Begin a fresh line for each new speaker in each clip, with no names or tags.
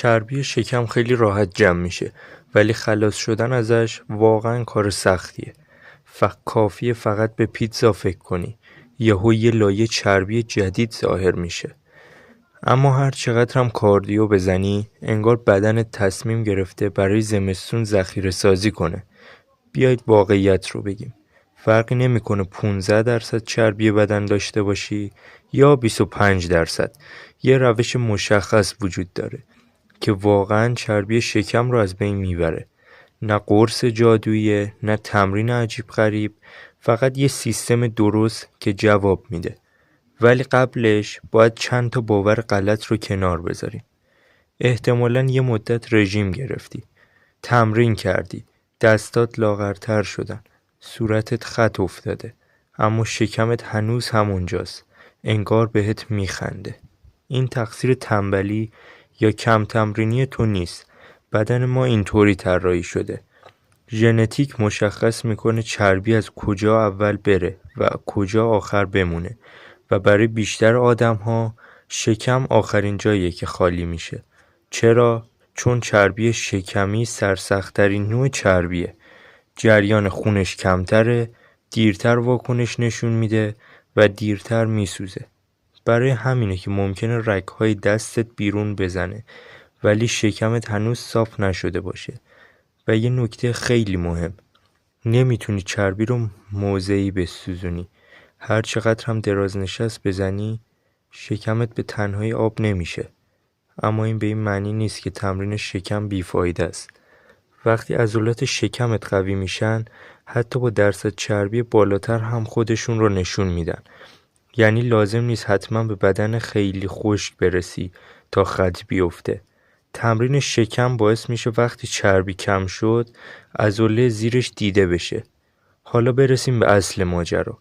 چربی شکم خیلی راحت جمع میشه، ولی خلاص شدن ازش واقعا کار سختیه. کافیه فقط به پیتزا فکر کنی، یهو یه لایه چربی جدید ظاهر میشه. اما هر چقدر هم کاردیو بزنی، انگار بدنت تصمیم گرفته برای زمستون ذخیره سازی کنه. بیایید واقعیت رو بگیم. فرقی نمیکنه 15% چربی بدن داشته باشی یا 25%. یه روش مشخص وجود داره که واقعا چربی شکم رو از بین میبره. نه قرص جادوییه، نه تمرین عجیب غریب، فقط یه سیستم درست که جواب میده. ولی قبلش باید چند تا باور غلط رو کنار بذاریم. احتمالاً یه مدت رژیم گرفتی، تمرین کردی، دستات لاغرتر شدن، صورتت خط افتاده، اما شکمت هنوز همونجاست، انگار بهت میخنده. این تقصیر تنبلی یا کم تمرینی تو نیست. بدن ما اینطوری طراحی شده. ژنتیک مشخص میکنه چربی از کجا اول بره و کجا آخر بمونه و برای بیشتر آدم ها شکم آخرین جاییه که خالی میشه. چرا؟ چون چربی شکمی سرسخت‌ترین نوع چربیه. جریان خونش کمتره، دیرتر واکنش نشون میده و دیرتر میسوزه. برای همینه که ممکنه رگ‌های دستت بیرون بزنه ولی شکمت هنوز صاف نشده باشه. و یه نکته خیلی مهم، نمیتونی چربی رو موضعی بسوزونی. هر چقدر هم دراز نشست بزنی، شکمت به تنهایی آب نمیشه. اما این به این معنی نیست که تمرین شکم بیفایده است. وقتی عضلات شکمت قوی میشن، حتی با درصد چربی بالاتر هم خودشون رو نشون میدن. یعنی لازم نیست حتما به بدن خیلی خشک برسی تا خط بیفته. تمرین شکم باعث میشه وقتی چربی کم شد، عضله زیرش دیده بشه. حالا برسیم به اصل ماجرا.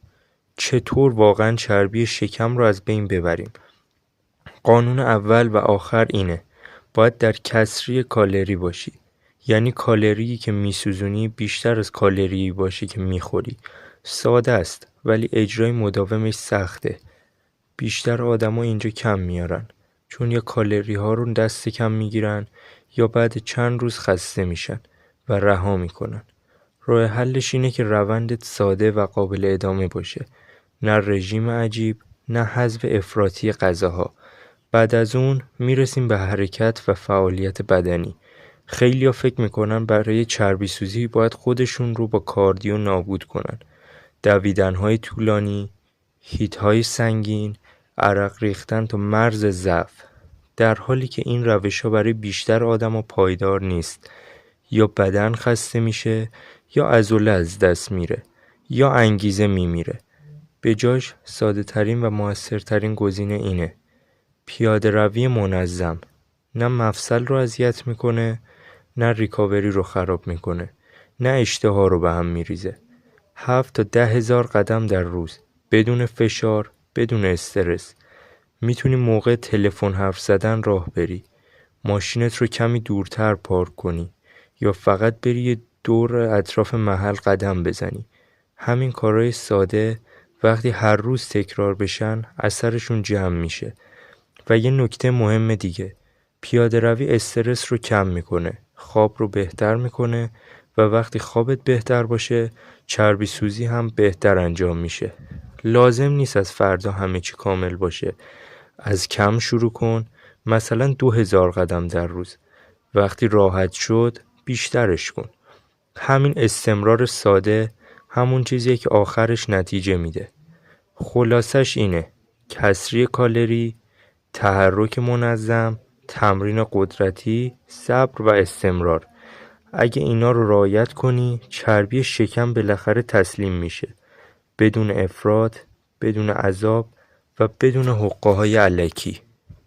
چطور واقعا چربی شکم رو از بین ببریم؟ قانون اول و آخر اینه: باید در کسری کالری باشی. یعنی کالری که میسوزونی بیشتر از کالری باشه که میخوری. ساده است ولی اجرای مداومش سخته. بیشتر آدما اینجا کم میارن، چون یا کالری ها رو دست کم میگیرن یا بعد چند روز خسته میشن و رها میکنن. راه حلش اینه که روندت ساده و قابل ادامه باشه. نه رژیم عجیب، نه حذف افراطی غذاها. بعد از اون میرسیم به حرکت و فعالیت بدنی. خیلیا فکر میکنن برای چربی سوزی باید خودشون رو با کاردیو نابود کنن. دویدن‌های طولانی، هیت‌های سنگین، عرق ریختن تا مرز ضعف. در حالی که این روش‌ها برای بیشتر آدما پایدار نیست. یا بدن خسته میشه، یا عضله از دست میره، یا انگیزه میمیره. به جاش ساده ترین و موثرترین گزینه اینه: پیاده روی منظم. نه مفصل رو اذیت میکنه، نه ریکاوری رو خراب میکنه، نه اشتها رو به هم میریزه. 7 تا 10 هزار قدم در روز، بدون فشار، بدون استرس. میتونی موقع تلفن حرف زدن راه بری، ماشینت رو کمی دورتر پارک کنی، یا فقط بری یه دور اطراف محل قدم بزنی. همین کارهای ساده وقتی هر روز تکرار بشن، اثرشون جمع میشه. و یه نکته مهم دیگه، پیاده روی استرس رو کم میکنه، خواب رو بهتر میکنه و وقتی خوابت بهتر باشه، چربی سوزی هم بهتر انجام میشه. لازم نیست از فردا همه چی کامل باشه. از کم شروع کن، مثلا 2000 قدم در روز. وقتی راحت شد، بیشترش کن. همین استمرار ساده همون چیزیه که آخرش نتیجه میده. خلاصش اینه: کسری کالری، تحرک منظم، تمرین قدرتی، صبر و استمرار. اگه اینا رو رعایت کنی، چربی شکم بالاخره تسلیم میشه. بدون افراط، بدون عذاب و بدون حقه‌های الکی.